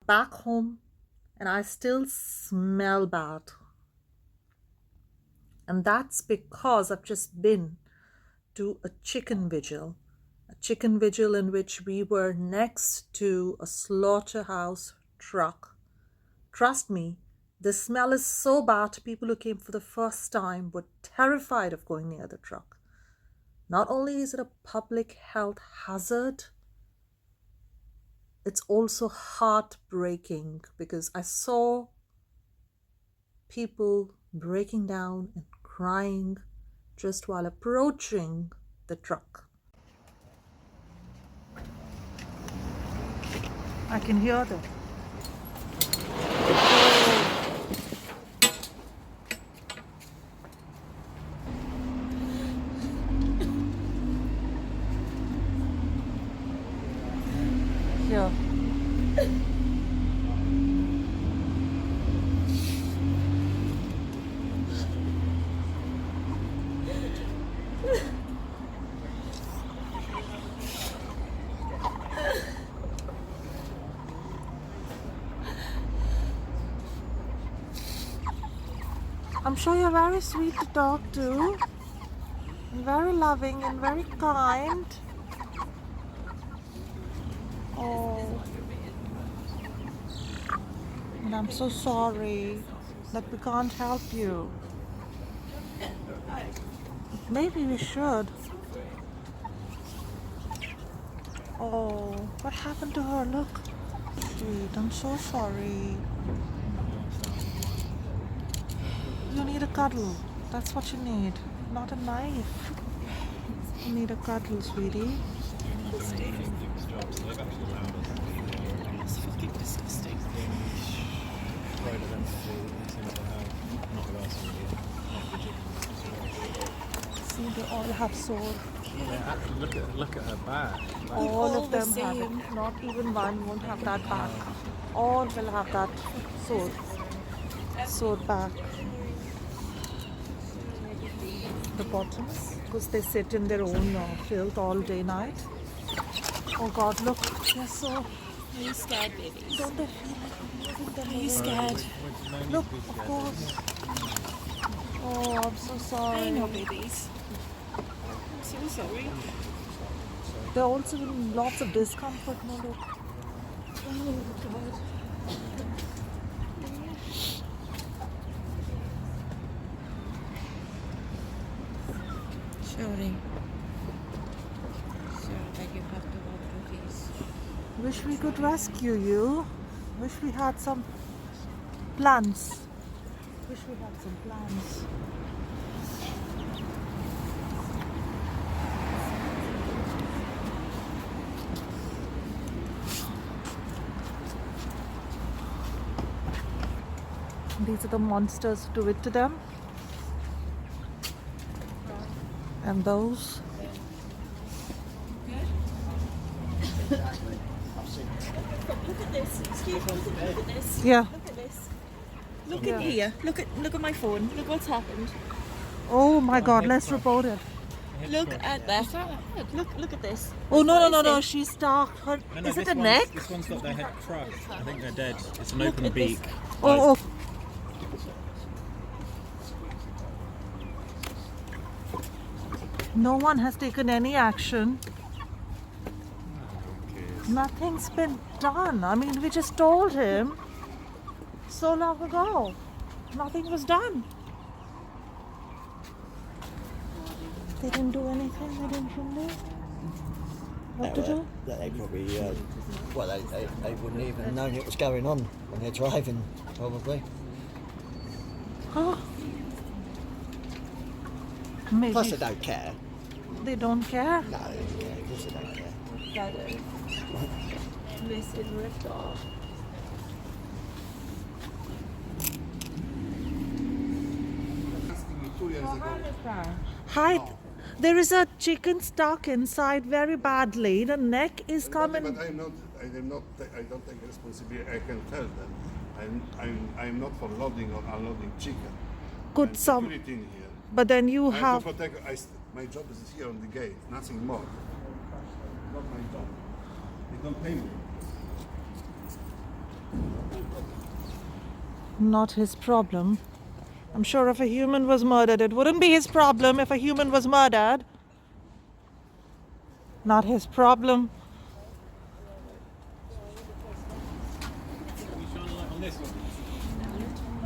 back home and I still smell bad. And that's because I've just been to a chicken vigil in which we were next to a slaughterhouse truck. Trust me, the smell is so bad, people who came for the first time were terrified of going near the truck. Not only is it a public health hazard, it's also heartbreaking because I saw people breaking down and crying just while approaching the truck. I can hear them. Here. I'm sure you're very sweet to talk to, and very loving and very kind. Oh, and I'm so sorry that we can't help you. Maybe we should. Oh, what happened to her? Look. Sweet, I'm so sorry. You need a cuddle. That's what you need. Not a knife. You need a cuddle, sweetie. It's fucking disgusting. See, they all have sore. Yeah, look at her back. All of them have it. Not even one won't have that back. All will have that sore back. The bottoms, because they sit in their own filth all day night. Oh God, look, they're so. Are you scared, babies? Don't they feel like moving them? Are you scared? Look, of course. Oh, I'm so sorry. I know, babies. I'm so sorry. They're also in lots of discomfort. No, look. Oh God. Sorry. Sorry that you have to go through this. Wish we could rescue you. Wish we had some plans. Wish we had some plans. These are the monsters who do it to them. And those. Look at this. Excuse me. Look at this. Yeah. Look at this. Look at here. Look at my phone. Look what's happened. Oh my God, let's report it. Look at that. Look at this. Oh no. What is this? She's stuck. No, Is it this a neck? This one's got their head crushed. I think they're dead. It's an Look open at this. beak. Oh. No one has taken any action. Nothing's been done. I mean, we just told him so long ago. Nothing was done. They didn't do anything. They didn't know what to do. That they probably, they wouldn't even have known it was going on when they're driving, probably. Oh. Maybe Plus, they don't care. they don't care. No, yeah, of course they don't care. This is ripped off. Hi, there is a chicken stuck inside very badly. The neck is coming. But I don't take responsibility. I can tell them. I'm not for loading or unloading chicken. Could I'm some, security in here. but then you I have. have to protect. My job is here on the gate. Nothing more. Not my job. They don't pay me. Not his problem. I'm sure if a human was murdered, it wouldn't be his problem if a human was murdered. Not his problem.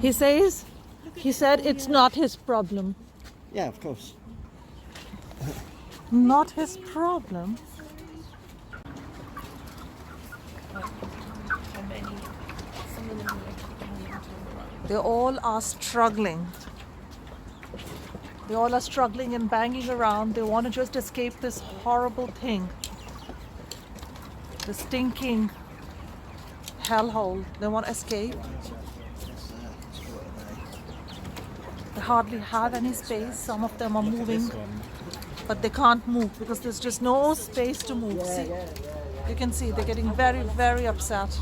He says, he said it's not his problem. Yeah, of course. Not his problem. They all are struggling. They all are struggling and banging around. They want to just escape this horrible thing. The stinking hellhole. They want to escape. They hardly have any space. Some of them are moving, but they can't move because there's just no space to move. See, you can see they're getting very, very upset,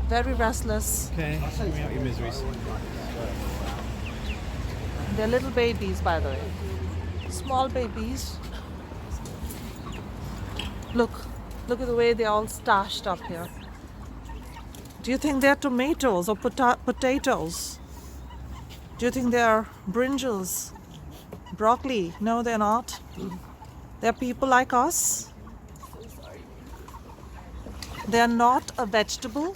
very restless. Okay, bring me out your miseries. They're little babies, by the way. Small babies. Look at the way they're all stashed up here. Do you think they're tomatoes or potatoes? Do you think they're brinjals? Broccoli? No, they're not. They're people like us. They're not a vegetable.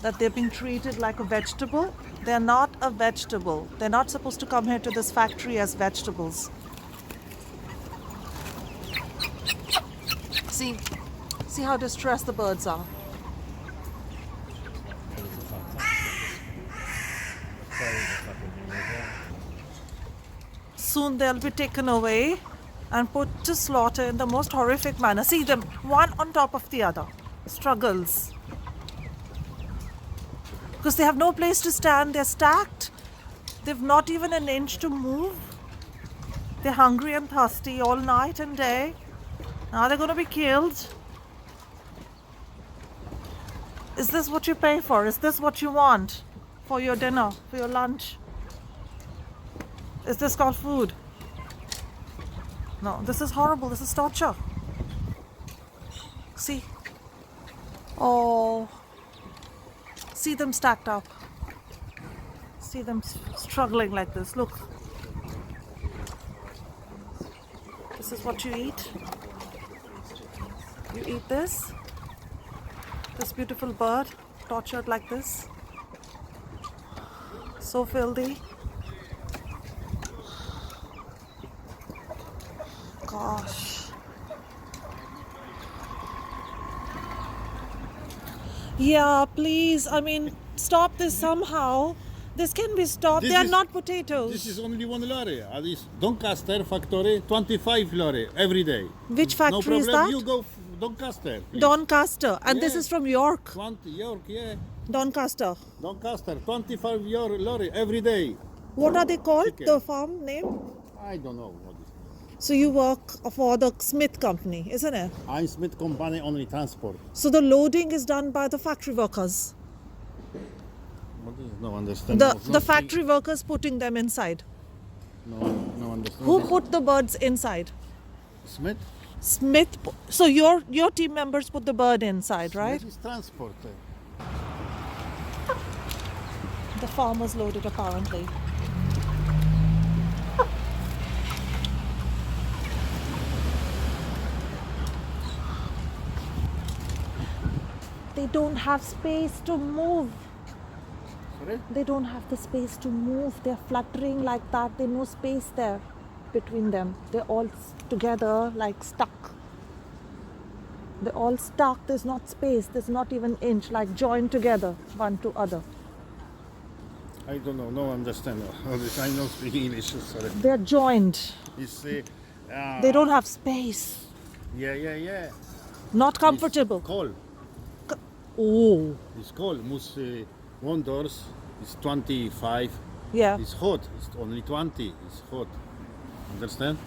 That they're being treated like a vegetable. They're not a vegetable. They're not supposed to come here to this factory as vegetables. See how distressed the birds are. Soon they'll be taken away and put to slaughter in the most horrific manner. See them, one on top of the other. Struggles. Because they have no place to stand, they're stacked. They've not even an inch to move. They're hungry and thirsty all night and day. Now they're going to be killed. Is this what you pay for? Is this what you want for your dinner, for your lunch? Is this called food? No, this is horrible. This is torture. See? Oh. See them stacked up. See them struggling like this. Look. This is what you eat. You eat this. This beautiful bird, tortured like this. So filthy. Gosh. Yeah, please. I mean, stop this somehow. This can be stopped. This They are is- not potatoes. This is only one lorry. This Doncaster factory, 25 lorry every day. Which No factory is problem. that? You go Doncaster. please. Doncaster. And this Yeah. is from York. 20 York, yeah. Doncaster. Doncaster, 25 lorry every day. What are they called? Chicken. The farm name? I don't know what is. So you work for the Smyth company, isn't it? I'm Smith company only transport. So the loading is done by the factory workers. What is no understand? The factory workers putting them inside. No understand. Who put the birds inside? Smith? Smyth. So your team members put the bird inside, right? Smith is transport. The farm was loaded apparently. They don't have space to move. Sorry? They don't have the space to move. They're fluttering like that. There's no space there between them. They're all together, like stuck. They're all stuck. There's not space. There's not even inch, like joined together, one to other. I don't know. No understand. All this. I don't speak English. Sorry. They're joined. It's They don't have space. yeah. Not comfortable. It's cold. Oh, It's cold. Most one doors is 25. yeah. It's hot. It's only 20. It's hot. Understand?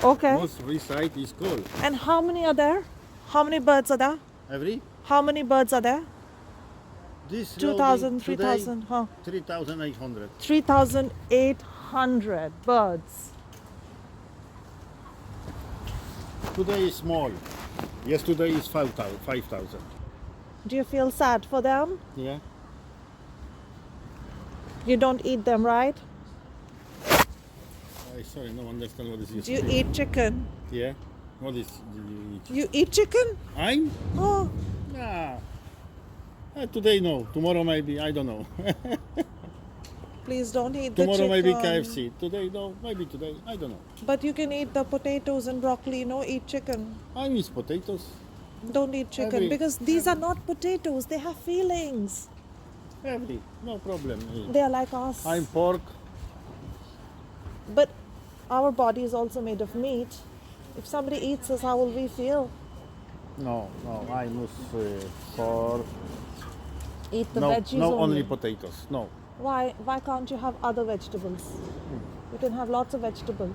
Okay. Most side is cold. And how many are there? How many birds are there? Every How many birds are there? this 2,000, loading 3,000, huh? 3,800. 3,800 birds. Today is small. Yesterday is 5,000. Do you feel sad for them? Yeah. You don't eat them, right? I sorry, no understand what is this. Do you eat chicken? Yeah. What is do you eat? You eat chicken? I'm? Oh, Nah. Today no. Tomorrow maybe. I don't know. please don't eat the Tomorrow chicken. maybe KFC. Today no. Maybe today. I don't know. But you can eat the potatoes and broccoli. No, eat chicken. I miss potatoes. Don't eat chicken Every- because these are not potatoes. They have feelings. Every. No problem. They are like us. I'm pork. But our body is also made of meat. If somebody eats us, how will we feel? No. I must pork. Eat the No. veggies No. only. Only potatoes. No. Why can't you have other vegetables? You can have lots of vegetables.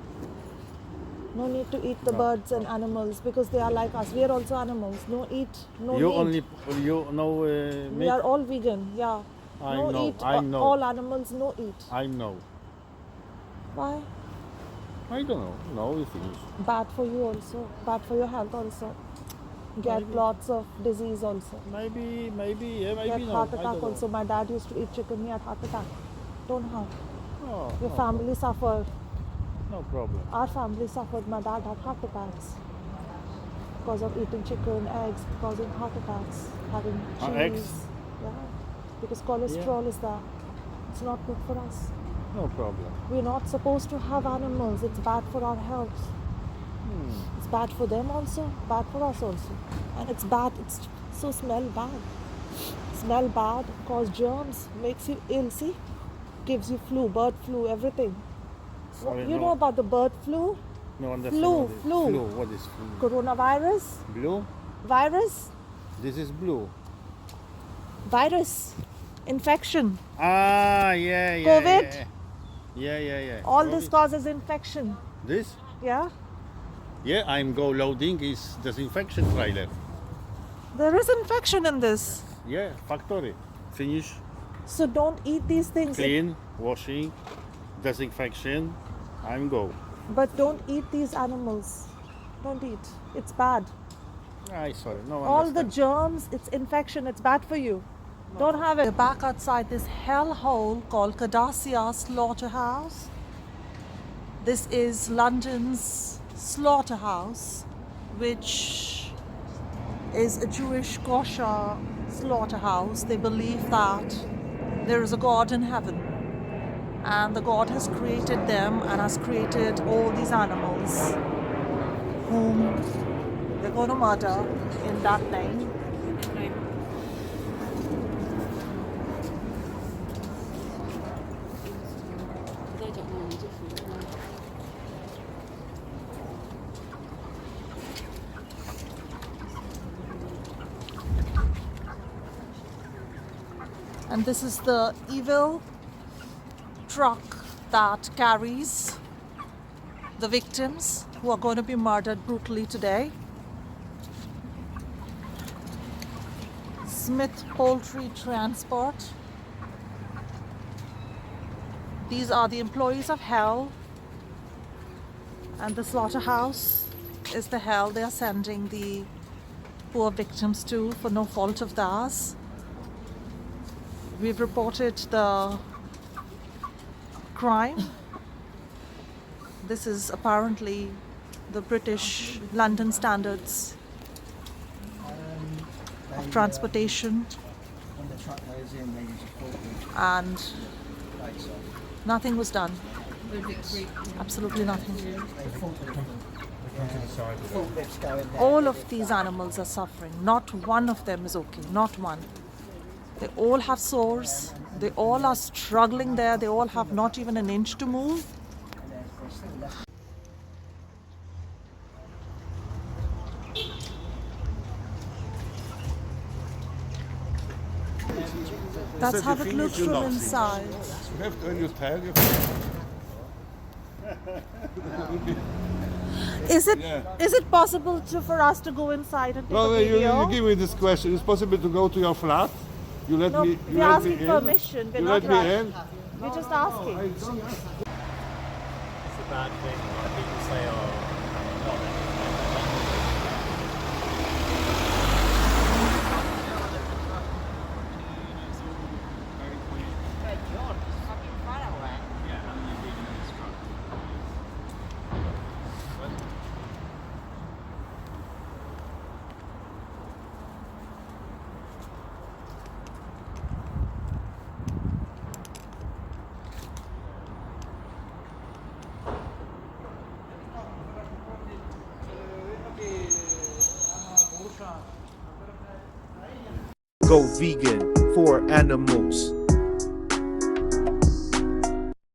No need to eat the birds and animals because they are like us. We are also animals. No eat. No You need. only you know We meat. are all vegan. Yeah. I no know. eat. I know. All animals. No eat. I know. Why? I don't know. No, we finish. Bad for you also. Bad for your health also. Get lots of disease also. Maybe, yeah, maybe Get no. heart I don't attack know. also. My dad used to eat chicken. He had heart attack. Don't have. No, Your no, family suffered. no problem. Our family suffered. My dad had heart attacks because of eating chicken, eggs, causing heart attacks, having cheese. Eggs? Yeah, because cholesterol is there. It's not good for us. No problem. We're not supposed to have animals. It's bad for our health. It's bad for them also, bad for us also. And it's bad, it's so smell bad. Smell bad, cause germs, makes you ill, see? Gives you flu, bird flu, everything. Sorry, You no, know about the bird flu? no understand. Flu, what is flu. Flu. What is flu? Coronavirus? Blue? Virus? This is blue. Virus. Infection. Ah, yeah. COVID? Yeah. All COVID. this causes infection. This? Yeah? Yeah, I'm go loading is disinfection trailer. There is infection in this. Yeah, factory. Finish, So don't eat these things. clean, washing, disinfection. I'm go. But don't eat these animals. Don't eat. It's bad. I sorry, no All the understand. germs, it's infection, it's bad for you. Don't have it. We're back outside this hellhole called Kadassia Slaughterhouse. This is London's slaughterhouse, which is a Jewish kosher slaughterhouse. They believe that there is a God in heaven, and the God has created them and has created all these animals whom they're going to murder in that name. And this is the evil truck that carries the victims who are going to be murdered brutally today. Smyth Poultry Transport. These are the employees of hell, and the slaughterhouse is the hell they are sending the poor victims to for no fault of theirs. We've reported the crime. This is apparently the British London standards of transportation, When the truck goes in, they use a forklift and lights off. nothing was done. Absolutely nothing. They forklifts going down. All of these animals are suffering. Not one of them is okay. Not one. They all have sores. They all are struggling there. They all have not even an inch to move. That's how it looks from inside. You have to, when you tell, you Is it Yeah. is it possible for us to go inside and take No, a video? you give me this question. It's possible to go to your flat? You let No, me. You we're let me asking in? permission. We're You not let me rushing. in? We're just asking. It's a bad thing. Like people say, oh, not go vegan for animals.